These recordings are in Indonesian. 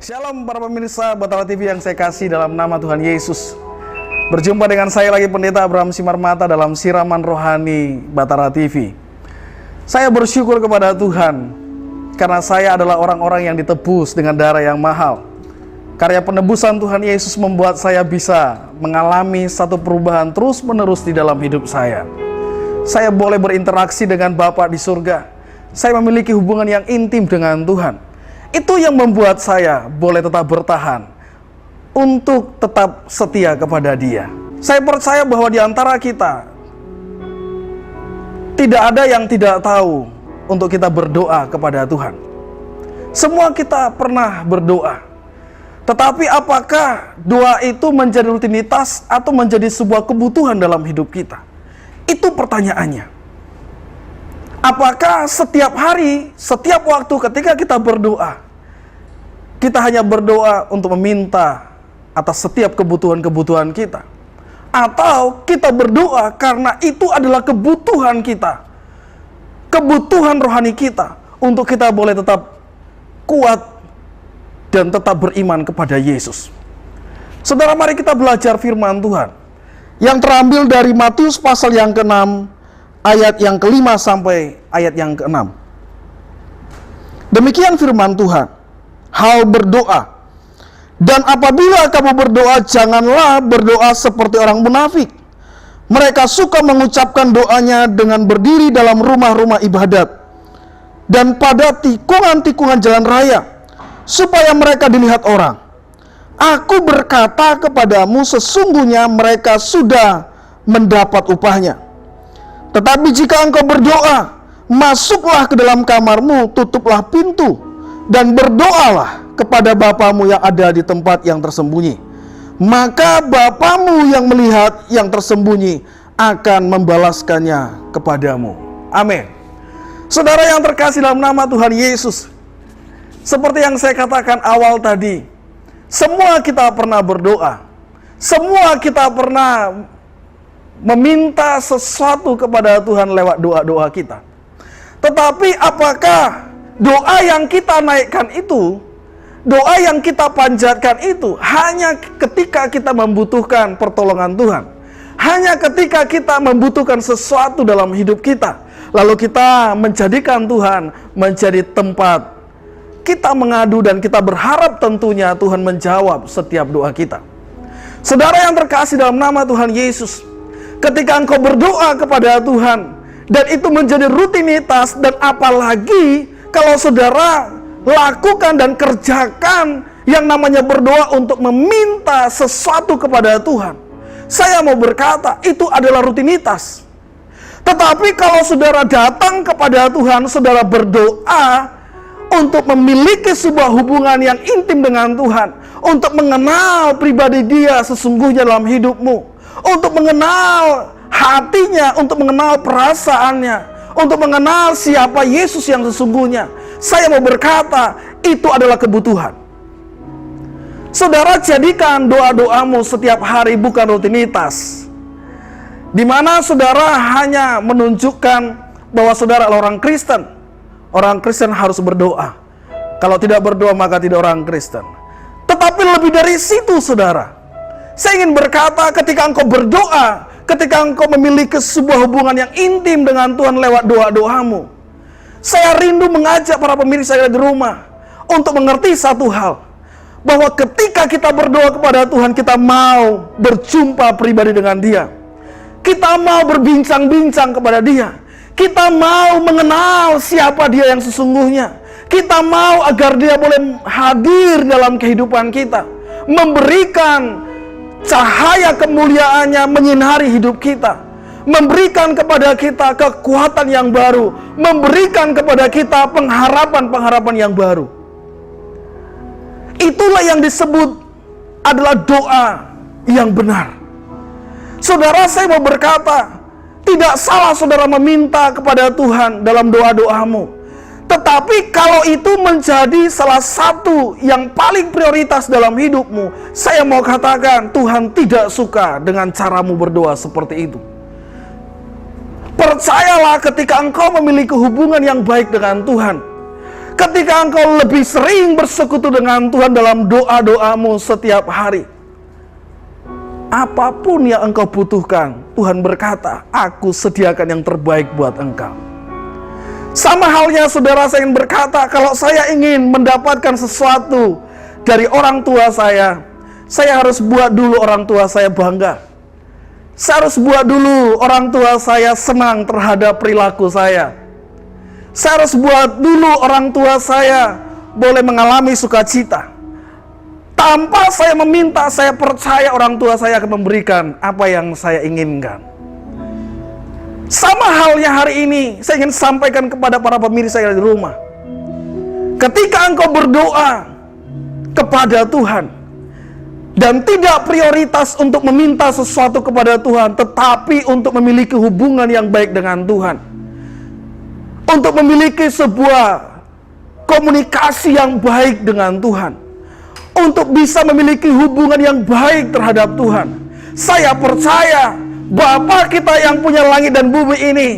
Shalom para pemirsa Batara TV yang saya kasih dalam nama Tuhan Yesus. Berjumpa dengan saya lagi Pendeta Abraham Simarmata dalam siraman rohani Batara TV. Saya bersyukur kepada Tuhan karena saya adalah orang-orang yang ditebus dengan darah yang mahal. Karya penebusan Tuhan Yesus membuat saya bisa mengalami satu perubahan terus-menerus di dalam hidup saya. Saya boleh berinteraksi dengan Bapa di surga. Saya memiliki hubungan yang intim dengan Tuhan. Itu yang membuat saya boleh tetap bertahan untuk tetap setia kepada Dia. Saya percaya bahwa di antara kita tidak ada yang tidak tahu untuk kita berdoa kepada Tuhan. Semua kita pernah berdoa. Tetapi apakah doa itu menjadi rutinitas atau menjadi sebuah kebutuhan dalam hidup kita? Itu pertanyaannya. Apakah setiap hari, setiap waktu ketika kita berdoa, kita hanya berdoa untuk meminta atas setiap kebutuhan-kebutuhan kita? Atau kita berdoa karena itu adalah kebutuhan kita, kebutuhan rohani kita, untuk kita boleh tetap kuat dan tetap beriman kepada Yesus. Saudara, mari kita belajar firman Tuhan yang terambil dari Matius pasal yang ke-6, ayat yang ke-5 sampai ayat yang ke-6. Demikian firman Tuhan. Hal berdoa. Dan apabila kamu berdoa, janganlah berdoa seperti orang munafik. Mereka suka mengucapkan doanya dengan berdiri dalam rumah-rumah ibadat dan pada tikungan-tikungan jalan raya, supaya mereka dilihat orang. Aku berkata kepadamu, sesungguhnya mereka sudah mendapat upahnya. Tetapi jika engkau berdoa, masuklah ke dalam kamarmu, tutuplah pintu, dan berdoalah kepada Bapamu yang ada di tempat yang tersembunyi. Maka Bapamu yang melihat yang tersembunyi akan membalaskannya kepadamu. Amin. Saudara yang terkasih dalam nama Tuhan Yesus, seperti yang saya katakan awal tadi, semua kita pernah berdoa. Semua kita pernah meminta sesuatu kepada Tuhan lewat doa-doa kita. Tetapi apakah doa yang kita naikkan itu, doa yang kita panjatkan itu hanya ketika kita membutuhkan pertolongan Tuhan, hanya ketika kita membutuhkan sesuatu dalam hidup kita, lalu kita menjadikan Tuhan menjadi tempat kita mengadu dan kita berharap tentunya Tuhan menjawab setiap doa kita? Saudara yang terkasih dalam nama Tuhan Yesus, ketika engkau berdoa kepada Tuhan dan itu menjadi rutinitas, dan apalagi kalau saudara lakukan dan kerjakan yang namanya berdoa untuk meminta sesuatu kepada Tuhan, saya mau berkata itu adalah rutinitas. Tetapi kalau saudara datang kepada Tuhan, saudara berdoa untuk memiliki sebuah hubungan yang intim dengan Tuhan, untuk mengenal pribadi Dia sesungguhnya dalam hidupmu, untuk mengenal hatinya, untuk mengenal perasaannya, untuk mengenal siapa Yesus yang sesungguhnya, saya mau berkata itu adalah kebutuhan. Saudara, jadikan doa-doamu setiap hari bukan rutinitas, di mana saudara hanya menunjukkan bahwa saudara adalah orang Kristen. Orang Kristen harus berdoa. Kalau tidak berdoa maka tidak orang Kristen. Tetapi lebih dari situ, saudara, saya ingin berkata, ketika engkau berdoa, ketika engkau memiliki sebuah hubungan yang intim dengan Tuhan lewat doa-doamu, saya rindu mengajak para pemirsa di rumah untuk mengerti satu hal, bahwa ketika kita berdoa kepada Tuhan, kita mau berjumpa pribadi dengan Dia. Kita mau berbincang-bincang kepada Dia. Kita mau mengenal siapa Dia yang sesungguhnya. Kita mau agar Dia boleh hadir dalam kehidupan kita, memberikan cahaya kemuliaannya menyinari hidup kita, memberikan kepada kita kekuatan yang baru, memberikan kepada kita pengharapan-pengharapan yang baru. Itulah yang disebut adalah doa yang benar. Saudara, saya mau berkata, tidak salah saudara meminta kepada Tuhan dalam doa-doamu. Tetapi kalau itu menjadi salah satu yang paling prioritas dalam hidupmu, saya mau katakan Tuhan tidak suka dengan caramu berdoa seperti itu. Percayalah, ketika engkau memiliki hubungan yang baik dengan Tuhan, Ketika engkau lebih sering bersekutu dengan Tuhan dalam doa-doamu setiap hari, apapun yang engkau butuhkan, Tuhan berkata, aku sediakan yang terbaik buat engkau. Sama halnya saudara, saya ingin berkata, kalau saya ingin mendapatkan sesuatu dari orang tua saya harus buat dulu orang tua saya bangga. Saya harus buat dulu orang tua saya senang terhadap perilaku saya. Saya harus buat dulu orang tua saya boleh mengalami sukacita. Tanpa saya meminta, saya percaya orang tua saya akan memberikan apa yang saya inginkan. Sama halnya hari ini, saya ingin sampaikan kepada para pemirsa yang ada di rumah. Ketika engkau berdoa kepada Tuhan, dan tidak prioritas untuk meminta sesuatu kepada Tuhan, tetapi untuk memiliki hubungan yang baik dengan Tuhan, untuk memiliki sebuah komunikasi yang baik dengan Tuhan, untuk bisa memiliki hubungan yang baik terhadap Tuhan, saya percaya Bapa kita yang punya langit dan bumi ini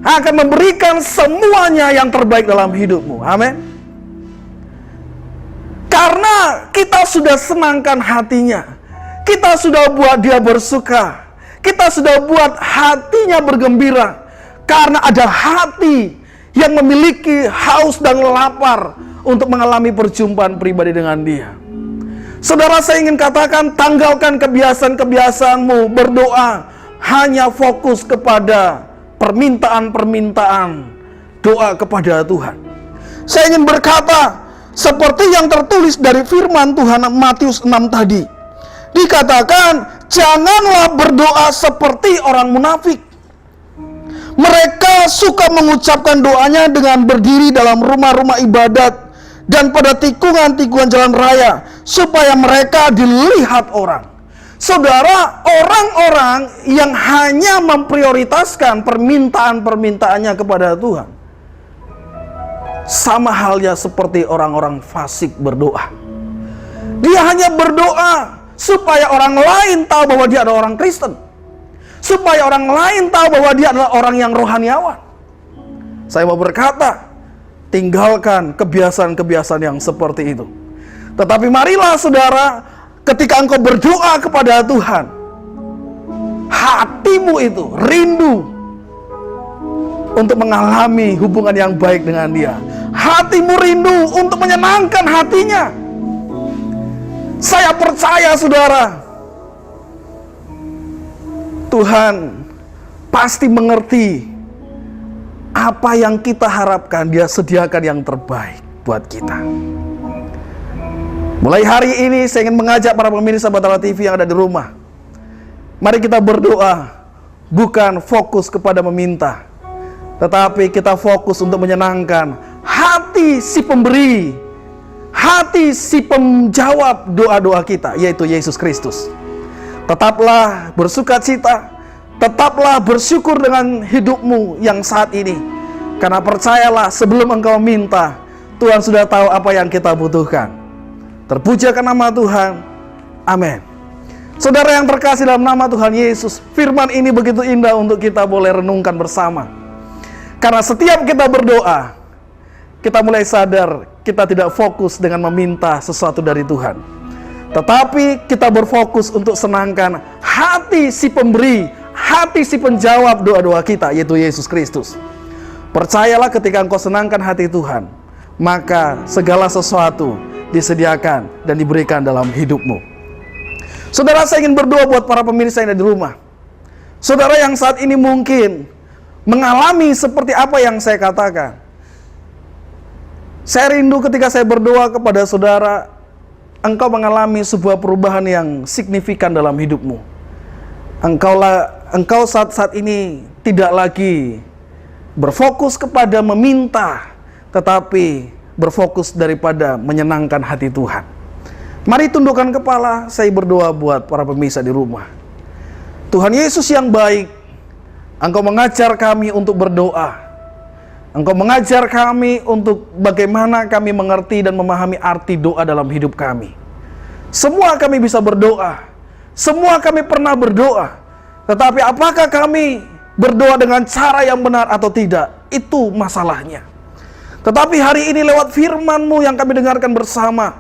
akan memberikan semuanya yang terbaik dalam hidupmu. Amin. Karena kita sudah senangkan hatinya, kita sudah buat dia bersuka, kita sudah buat hatinya bergembira, karena ada hati yang memiliki haus dan lapar untuk mengalami perjumpaan pribadi dengan dia. Saudara, saya ingin katakan, tanggalkan kebiasaan-kebiasaanmu berdoa hanya fokus kepada permintaan-permintaan doa kepada Tuhan. Saya ingin berkata, seperti yang tertulis dari firman Tuhan Matius 6 tadi, dikatakan, janganlah berdoa seperti orang munafik. Mereka suka mengucapkan doanya dengan berdiri dalam rumah-rumah ibadat dan pada tikungan-tikungan jalan raya, supaya mereka dilihat orang. Saudara, orang-orang yang hanya memprioritaskan permintaan-permintaannya kepada Tuhan, sama halnya seperti orang-orang fasik berdoa. Dia hanya berdoa supaya orang lain tahu bahwa dia adalah orang Kristen, supaya orang lain tahu bahwa dia adalah orang yang rohaniawan. Saya mau berkata, tinggalkan kebiasaan-kebiasaan yang seperti itu. Tetapi marilah saudara, ketika engkau berdoa kepada Tuhan, hatimu itu rindu untuk mengalami hubungan yang baik dengan dia. Hatimu rindu untuk menyenangkan hatinya. Saya percaya saudara, Tuhan pasti mengerti apa yang kita harapkan. Dia sediakan yang terbaik buat kita. Mulai hari ini saya ingin mengajak para pemirsa Bahtera TV yang ada di rumah, mari kita berdoa bukan fokus kepada meminta, tetapi kita fokus untuk menyenangkan hati si pemberi, hati si penjawab doa-doa kita, yaitu Yesus Kristus. Tetaplah bersukacita, tetaplah bersyukur dengan hidupmu yang saat ini, karena percayalah, sebelum engkau minta, Tuhan sudah tahu apa yang kita butuhkan. Terpujiakan nama Tuhan. Amin. Saudara yang terkasih dalam nama Tuhan Yesus, firman ini begitu indah untuk kita boleh renungkan bersama. Karena setiap kita berdoa, kita mulai sadar kita tidak fokus dengan meminta sesuatu dari Tuhan, tetapi kita berfokus untuk senangkan hati si pemberi, hati si penjawab doa-doa kita, yaitu Yesus Kristus. Percayalah, ketika engkau senangkan hati Tuhan, maka segala sesuatu disediakan dan diberikan dalam hidupmu. Saudara, saya ingin berdoa buat para pemirsa yang ada di rumah. Saudara yang saat ini mungkin mengalami seperti apa yang saya katakan. Saya rindu ketika saya berdoa kepada saudara, engkau mengalami sebuah perubahan yang signifikan dalam hidupmu. Engkau saat ini tidak lagi berfokus kepada meminta, tetapi berfokus daripada menyenangkan hati Tuhan. Mari tundukkan kepala, saya berdoa buat para pemirsa di rumah. Tuhan Yesus yang baik, Engkau mengajar kami untuk berdoa. Engkau mengajar kami untuk bagaimana kami mengerti dan memahami arti doa dalam hidup kami. Semua kami bisa berdoa, semua kami pernah berdoa, tetapi apakah kami berdoa dengan cara yang benar atau tidak? Itu masalahnya. Tetapi hari ini lewat firman-Mu yang kami dengarkan bersama,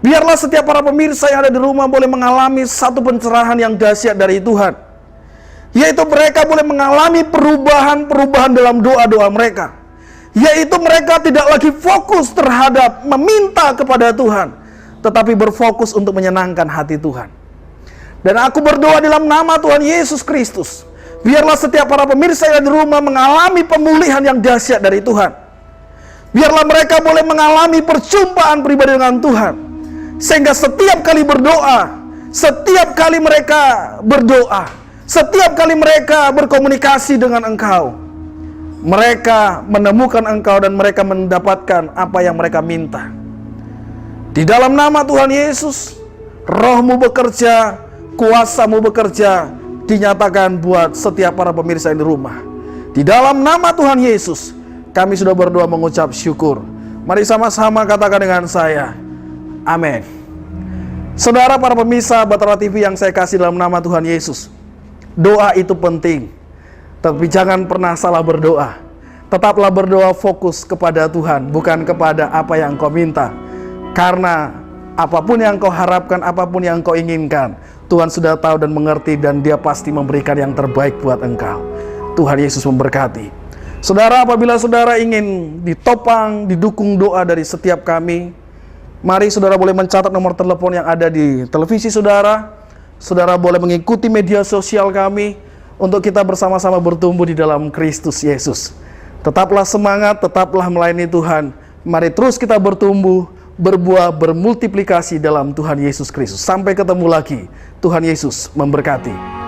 biarlah setiap para pemirsa yang ada di rumah boleh mengalami satu pencerahan yang dahsyat dari Tuhan, yaitu mereka boleh mengalami perubahan-perubahan dalam doa-doa mereka, yaitu mereka tidak lagi fokus terhadap meminta kepada Tuhan, tetapi berfokus untuk menyenangkan hati Tuhan. Dan aku berdoa dalam nama Tuhan Yesus Kristus, biarlah setiap para pemirsa yang di rumah mengalami pemulihan yang dahsyat dari Tuhan. Biarlah mereka boleh mengalami perjumpaan pribadi dengan Tuhan, sehingga setiap kali berdoa, setiap kali mereka berdoa, setiap kali mereka berkomunikasi dengan Engkau, mereka menemukan Engkau dan mereka mendapatkan apa yang mereka minta. Di dalam nama Tuhan Yesus, Roh-Mu bekerja, kuasa-Mu bekerja, dinyatakan buat setiap para pemirsa di rumah. Di dalam nama Tuhan Yesus, kami sudah berdoa mengucap syukur. Mari sama-sama katakan dengan saya, amin. Saudara para pemirsa Bahtera TV yang saya kasih dalam nama Tuhan Yesus, doa itu penting, tapi jangan pernah salah berdoa. Tetaplah berdoa fokus kepada Tuhan, bukan kepada apa yang kau minta. Karena apapun yang kau harapkan, apapun yang kau inginkan, Tuhan sudah tahu dan mengerti, dan Dia pasti memberikan yang terbaik buat engkau. Tuhan Yesus memberkati. Saudara, apabila saudara ingin ditopang, didukung doa dari setiap kami, mari saudara boleh mencatat nomor telepon yang ada di televisi saudara. Saudara boleh mengikuti media sosial kami untuk kita bersama-sama bertumbuh di dalam Kristus Yesus. Tetaplah semangat, tetaplah melayani Tuhan. Mari terus kita bertumbuh, berbuah, bermultiplikasi dalam Tuhan Yesus Kristus. Sampai ketemu lagi. Tuhan Yesus memberkati.